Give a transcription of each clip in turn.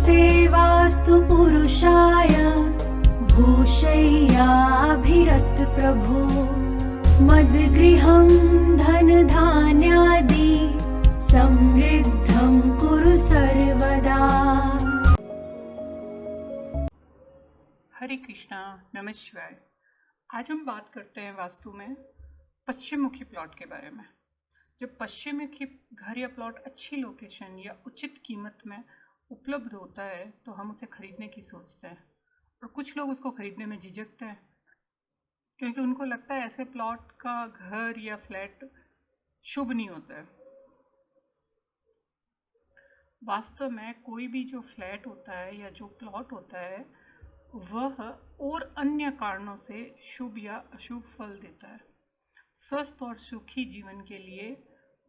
नमस्ते वास्तु पुरुषाय भूषय्याभिरत प्रभो मद्गृहं धनधान्यादि समृद्धं कुरु सर्वदा। हरे कृष्णा, नमः शिवाय। आज हम बात करते हैं वास्तु में पश्चिम मुखी प्लॉट के बारे में। जब पश्चिम मुखी घर या प्लॉट अच्छी लोकेशन या उचित कीमत में उपलब्ध होता है तो हम उसे खरीदने की सोचते हैं, और कुछ लोग उसको खरीदने में झिझकते हैं क्योंकि उनको लगता है ऐसे प्लॉट का घर या फ्लैट शुभ नहीं होता है। वास्तव में कोई भी जो फ्लैट होता है या जो प्लॉट होता है वह और अन्य कारणों से शुभ या अशुभ फल देता है। स्वस्थ और सुखी जीवन के लिए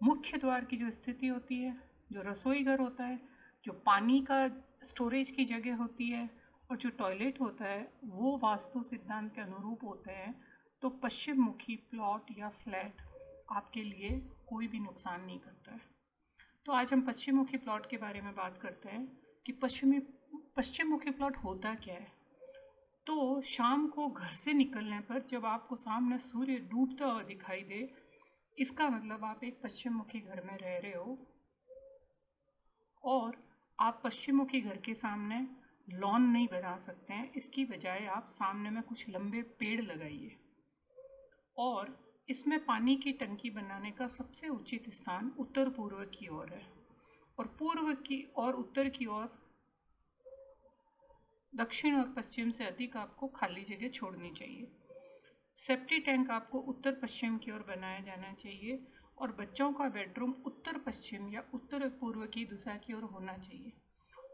मुख्य द्वार की जो स्थिति होती है, जो रसोई घर होता है, जो पानी का स्टोरेज की जगह होती है और जो टॉयलेट होता है, वो वास्तु सिद्धांत के अनुरूप होते हैं तो पश्चिम मुखी प्लॉट या फ्लैट आपके लिए कोई भी नुकसान नहीं करता है। तो आज हम पश्चिम मुखी प्लॉट के बारे में बात करते हैं कि पश्चिम मुखी प्लॉट होता क्या है। तो शाम को घर से निकलने पर जब आपको सामने सूर्य डूबता हुआ दिखाई दे, इसका मतलब आप एक पश्चिम मुखी घर में रह रहे हो और आप पश्चिम मुखी घर के सामने लॉन नहीं बना सकते हैं। इसकी बजाय आप सामने में कुछ लंबे पेड़ लगाइए और इसमें पानी की टंकी बनाने का सबसे उचित स्थान उत्तर पूर्व की ओर है और पूर्व की और उत्तर की ओर दक्षिण और पश्चिम से अधिक आपको खाली जगह छोड़नी चाहिए। सेफ्टी टैंक आपको उत्तर पश्चिम की ओर बनाया जाना चाहिए और बच्चों का बेडरूम उत्तर पश्चिम या उत्तर पूर्व की दिशा की ओर होना चाहिए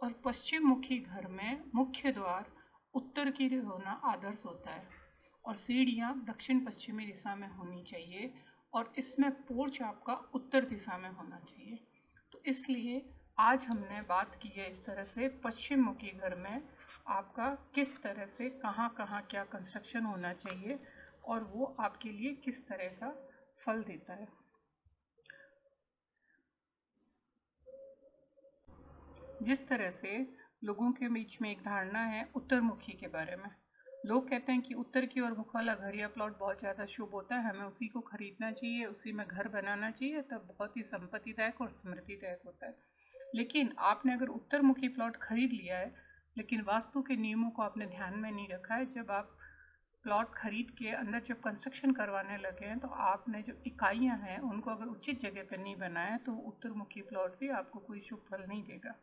और पश्चिम मुखी घर में मुख्य द्वार उत्तर की होना आदर्श होता है और सीढ़ियाँ दक्षिण पश्चिमी दिशा में होनी चाहिए और इसमें पोर्च आपका उत्तर दिशा में होना चाहिए। तो इसलिए आज हमने बात की है इस तरह से पश्चिम मुखी घर में आपका किस तरह से कहाँ कहाँ क्या कंस्ट्रक्शन होना चाहिए और वो आपके लिए किस तरह का फल देता है। जिस तरह से लोगों के बीच में एक धारणा है उत्तरमुखी के बारे में, लोग कहते हैं कि उत्तर की ओर मुख वाला घर या प्लॉट बहुत ज़्यादा शुभ होता है, हमें उसी को खरीदना चाहिए, उसी में घर बनाना चाहिए, तब बहुत ही संपत्तिदायक और समृद्धिदायक होता है। लेकिन आपने अगर उत्तरमुखी प्लॉट खरीद लिया है लेकिन वास्तु के नियमों को आपने ध्यान में नहीं रखा है, जब आप प्लॉट खरीद के अंदर जब कंस्ट्रक्शन करवाने लगे हैं तो आपने जो इकाइयां हैं उनको अगर उचित जगह पर नहीं बनाया तो उत्तरमुखी प्लॉट भी आपको कोई शुभ फल नहीं देगा।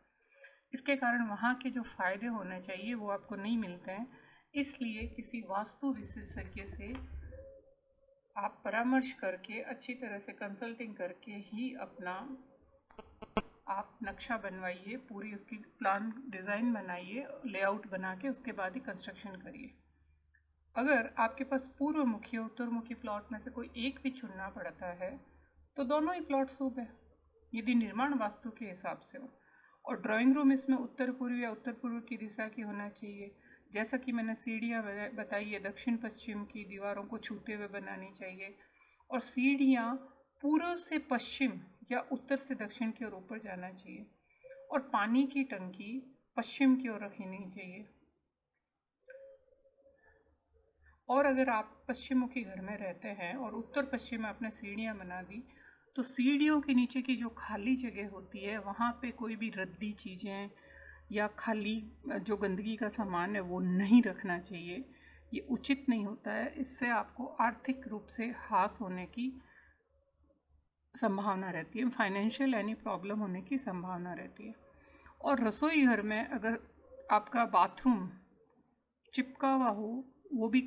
इसके कारण वहाँ के जो फ़ायदे होने चाहिए वो आपको नहीं मिलते हैं। इसलिए किसी वास्तु विशेषज्ञ से आप परामर्श करके अच्छी तरह से कंसल्टिंग करके ही अपना आप नक्शा बनवाइए, पूरी उसकी प्लान डिज़ाइन बनाइए, लेआउट बना के उसके बाद ही कंस्ट्रक्शन करिए। अगर आपके पास पूर्व मुखी और उत्तरमुखी प्लॉट में से कोई एक भी चुनना पड़ता है तो दोनों ही प्लॉट शुभ है यदि निर्माण वास्तु के हिसाब से हो। और ड्राइंग रूम इसमें उत्तर पूर्व या उत्तर पूर्व की दिशा की होना चाहिए। जैसा कि मैंने सीढ़ियाँ बताई है, दक्षिण पश्चिम की दीवारों को छूते हुए बनानी चाहिए और सीढ़ियाँ पूर्व से पश्चिम या उत्तर से दक्षिण की ओर ऊपर जाना चाहिए और पानी की टंकी पश्चिम की ओर रखनी चाहिए। और अगर आप पश्चिम मुखी घर में रहते हैं और उत्तर पश्चिम में आपने सीढ़ियाँ बना दी तो सीढ़ियों के नीचे की जो खाली जगह होती है वहाँ पे कोई भी रद्दी चीज़ें या खाली जो गंदगी का सामान है वो नहीं रखना चाहिए। ये उचित नहीं होता है, इससे आपको आर्थिक रूप से हास होने की संभावना रहती है, फाइनेंशियल यानी प्रॉब्लम होने की संभावना रहती है। और रसोई घर में अगर आपका बाथरूम चिपका हुआ हो वो भी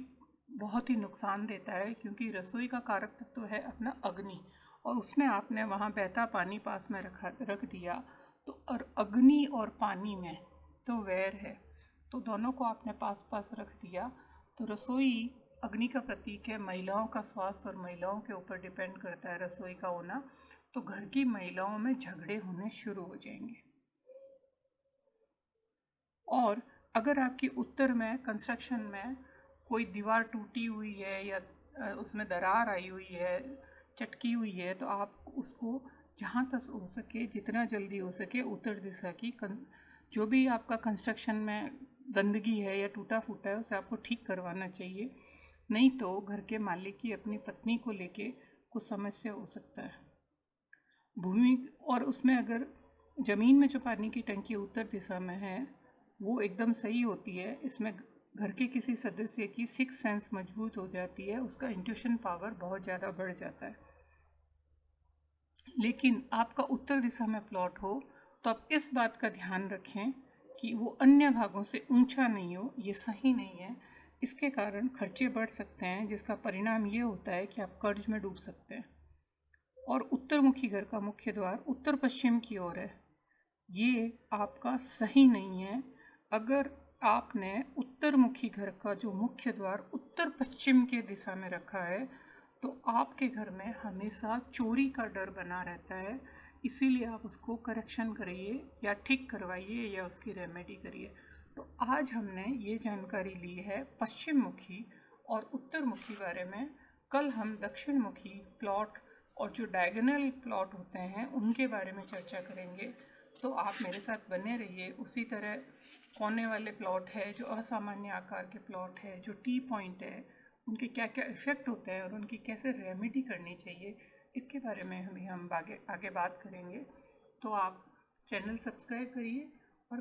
बहुत ही नुकसान देता है क्योंकि रसोई का कारक तत्व है अपना अग्नि और उसमें आपने वहाँ बहता पानी पास में रख दिया तो और अग्नि और पानी में तो वैर है, तो दोनों को आपने पास पास रख दिया तो रसोई अग्नि का प्रतीक है, महिलाओं का स्वास्थ्य और महिलाओं के ऊपर डिपेंड करता है रसोई का होना, तो घर की महिलाओं में झगड़े होने शुरू हो जाएंगे। और अगर आपकी उत्तर में कंस्ट्रक्शन में कोई दीवार टूटी हुई है या उसमें दरार आई हुई है, चटकी हुई है, तो आप उसको जहाँ तक हो सके जितना जल्दी हो सके उत्तर दिशा की जो भी आपका कंस्ट्रक्शन में गंदगी है या टूटा फूटा है उसे आपको ठीक करवाना चाहिए, नहीं तो घर के मालिक की अपनी पत्नी को लेके कुछ समस्या हो सकता है। भूमि और उसमें अगर ज़मीन में जो पानी की टंकी उत्तर दिशा में है वो एकदम सही होती है, इसमें घर के किसी सदस्य की सिक्स सेंस मजबूत हो जाती है, उसका इंट्यूशन पावर बहुत ज़्यादा बढ़ जाता है। लेकिन आपका उत्तर दिशा में प्लॉट हो तो आप इस बात का ध्यान रखें कि वो अन्य भागों से ऊंचा नहीं हो, ये सही नहीं है। इसके कारण खर्चे बढ़ सकते हैं, जिसका परिणाम ये होता है कि आप कर्ज में डूब सकते हैं। और उत्तरमुखी घर का मुख्य द्वार उत्तर पश्चिम की ओर है, ये आपका सही नहीं है। अगर आपने उत्तरमुखी घर का जो मुख्य द्वार उत्तर पश्चिम के दिशा में रखा है तो आपके घर में हमेशा चोरी का डर बना रहता है। इसीलिए आप उसको करेक्शन करिए या ठीक करवाइए या उसकी रेमेडी करिए। तो आज हमने ये जानकारी ली है पश्चिम मुखी और उत्तर मुखी बारे में। कल हम दक्षिण मुखी प्लॉट और जो डायगोनल प्लॉट होते हैं उनके बारे में चर्चा करेंगे। तो आप मेरे साथ बने रहिए। उसी तरह कोने वाले प्लॉट है, जो असामान्य आकार के प्लॉट है, जो टी पॉइंट है, उनके क्या क्या इफ़ेक्ट होते हैं और उनकी कैसे रेमेडी करनी चाहिए, इसके बारे में हम आगे बात करेंगे। तो आप चैनल सब्सक्राइब करिए और